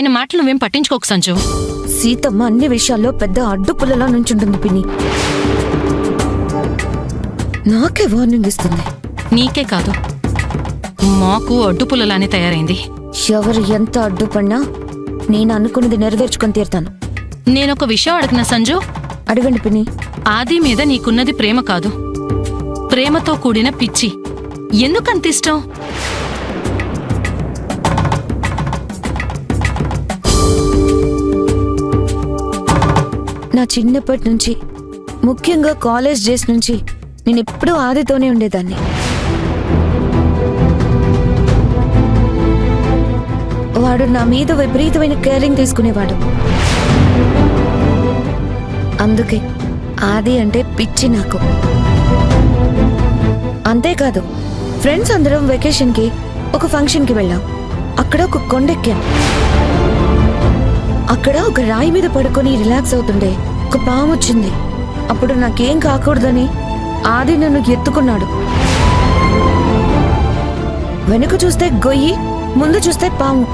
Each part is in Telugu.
ఆయన మాటలు నువ్వేం పట్టించుకోకు సంజు. సీతమ్మ అన్ని విషయాల్లో పెద్ద అడ్డుపుల్లలా నుంచుంటుంది పిన్ని. నాకే వార్నింగ్ ఇస్తుంది. నీకే కాదు, మాకు అడ్డుపుల్లలానే తయారైంది. ఎవరు ఎంత అడ్డుపడినా నేను అనుకున్నది నెరవేర్చుకొని తీరుతాను. నేనొక విషయం అడిగిన సంజు. అడగండి పిన్ని. ఆది మీద నీకున్నది ప్రేమ కాదు, ప్రేమతో కూడిన పిచ్చి. ఎందుకంత ఇష్టం? నా చిన్నప్పటి నుంచి, ముఖ్యంగా కాలేజ్ డేస్ నుంచి నేను ఎప్పుడూ ఆదితోనే ఉండేదాన్ని. వాడు నా మీద విపరీతమైన కేరింగ్ తీసుకునేవాడు. అందుకే ఆది అంటే పిచ్చి నాకు. అంతేకాదు, ఫ్రెండ్స్ అందరం వెకేషన్కి ఒక ఫంక్షన్కి వెళ్ళాం. అక్కడ ఒక కొండెక్కాం. అక్కడ ఒక రాయి మీద పడుకొని రిలాక్స్ అవుతుండే ఒక పాము వచ్చింది. అప్పుడు నాకేం కాకూడదని ఆది నన్ను ఎత్తుకున్నాడు. వెనుక చూస్తే గొయ్యి, ముందు చూస్తే పాము.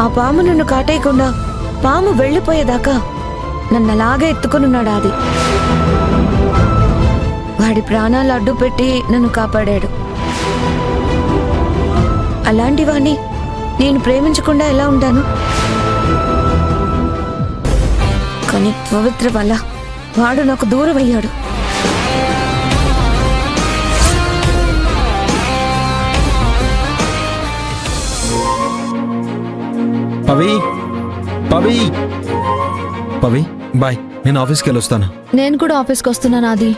ఆ పాము నన్ను కాటేయకుండా పాము వెళ్ళిపోయేదాకా నన్ను అలాగే ఎత్తుకున్నాడు ఆది. వాడి ప్రాణాలు అడ్డు పెట్టి నన్ను కాపాడాడు. అలాంటి వాణ్ణి నేను ప్రేమించకుండా ఎలా ఉంటాను? కానీ పవిత్ర వల్ల వాడు నాకు దూరం అయ్యాడు. పవి, పవి, పవి బాయ్. నేను ఆఫీస్కి వెళ్ళొస్తాను. నేను కూడా ఆఫీస్కి వస్తున్నాను ఆది.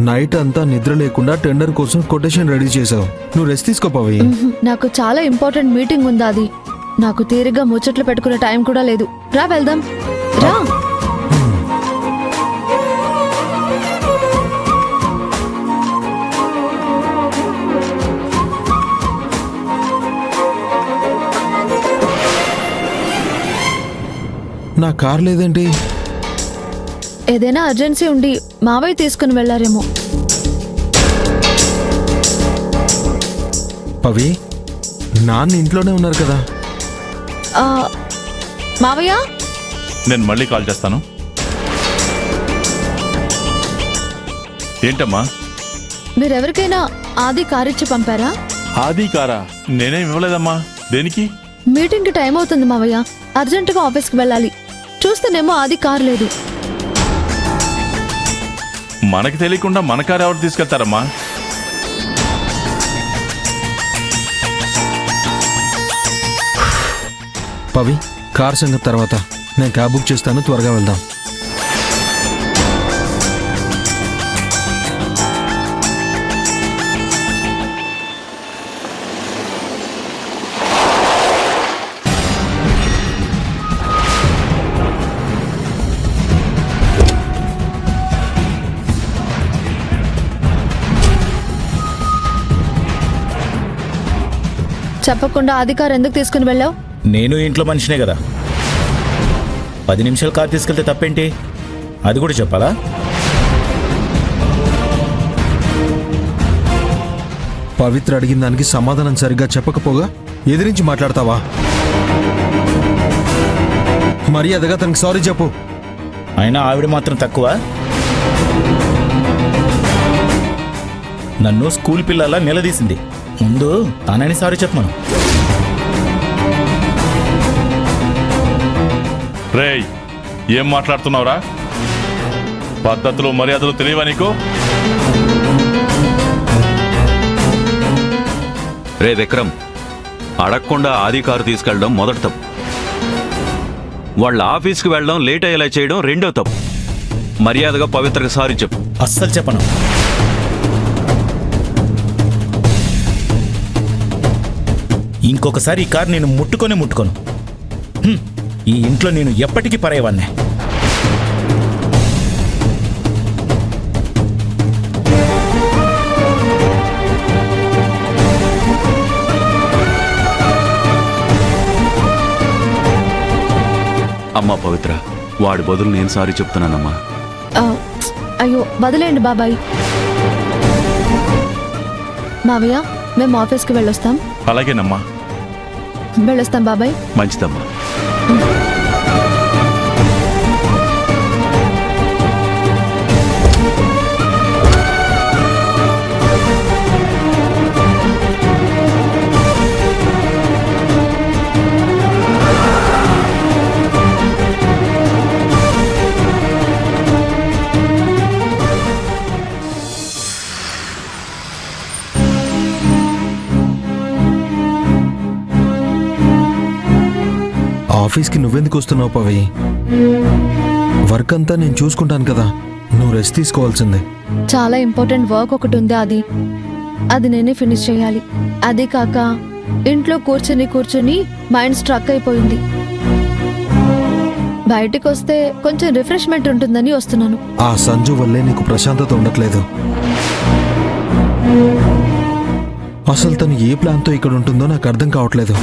నైట్ అంతా నిద్ర లేకుండా టెండర్ కోసం కొటేషన్ రెడీ చేసావు. నువ్వు రెస్ట్ తీసుకో పవి. నాకు చాలా ఇంపార్టెంట్ మీటింగ్ ఉంది ఆది. నాకు తీరిగ్గా ముచ్చట్లు పెట్టుకునే టైం కూడా లేదు. రా వెళ్దాం, రా. నా కార్ లేదేంటి? ఏదైనా అర్జెన్సీ ఉండి మావయ్య తీసుకుని వెళ్లారేమో. పవి, నాన్న ఇంట్లోనే ఉన్నారు కదా. మావయ్య, నేను మళ్ళీ కాల్ చేస్తాను. ఏంటమ్మా? మీరెవరికైనా ఆది కారిచ్చి పంపారా? ఆది కారా? నేనేం ఇవ్వలేదమ్మా. దేనికి? మీటింగ్కి టైం అవుతుంది మావయ్య, అర్జెంటుగా ఆఫీస్కి వెళ్ళాలి. చూస్తేనేమో ఆది కారు లేదు. మనకి తెలియకుండా మన కారు ఎవరు తీసుకెళ్తారమ్మా? పవి, కార్ సంగతి తర్వాత. నేను క్యాబ్ బుక్ చేస్తాను, త్వరగా వెళ్దాం. చెప్పకుండా ఆది కారు ఎందుకు తీసుకుని వెళ్ళావు? నేను ఇంట్లో మనిషినే కదా. 10 నిమిషాలు కారు తీసుకెళ్తే తప్పేంటి? అది కూడా చెప్పాలా? పవిత్ర అడిగిన దానికి సమాధానం సరిగ్గా చెప్పకపోగా ఎదిరించి మాట్లాడతావా? మర్యాదగా తనకి సారీ చెప్పు. అయినా ఆవిడ మాత్రం తక్కువ? నన్ను స్కూల్ పిల్లలా నిలదీసింది. ముందు తానని సారీ చెప్పమను. రేయ్, ఏం మాట్లాడుతున్నావురా? పద్ధతులు మర్యాదలు తెలియవా నీకు? రే విక్రమ్, అడగకుండా ఆది కారు తీసుకెళ్ళడం మొదటి తప్పు. వాళ్ళ ఆఫీస్కి వెళ్ళడం లేట్ అయ్యేలా చేయడం రెండో తప్పు. మర్యాదగా పవిత్రకి సారీ చెప్పు. అస్సలు చెప్పను. ఇంకొకసారి ఈ కారు నేను ముట్టుకోను. ఈ ఇంట్లో నేను ఎప్పటికీ పరాయవాన్నే. అమ్మా పవిత్ర, వాడి బదులు నేను సారీ చెప్తున్నానమ్మా. అయ్యో వదిలేండి బాబాయ్. మావయ్య, మేము ఆఫీస్కి వెళ్ళొస్తాం. అలాగేనమ్మా. వెళ్ళొస్తాం బాబాయ్. మంచిదమ్మా. ఆఫీస్కి నువ్వెందుకు వస్తున్నావు పవి? వర్క్ అంతా నేను చూసుకుంటాను కదా, నువ్వు రెస్ట్ తీసుకోవాల్సిందే. చాలా ఇంపార్టెంట్ వర్క్ ఒకటి ఉంది ఆది, అది నేనే ఫినిష్ చేయాలి. అదే కాక ఇంట్లో కూర్చుని మైండ్ స్ట్రక్ అయిపోయింది. బయటికి వస్తే కొంచెం రిఫ్రెష్మెంట్ ఉంటుందని వస్తున్నాను. ఆ సంజు వల్లే నీకు ప్రశాంతత ఉండట్లేదు. అసలు తను ఏ ప్లాన్తో ఇక్కడ ఉంటుందో నాకు అర్థం కావట్లేదు.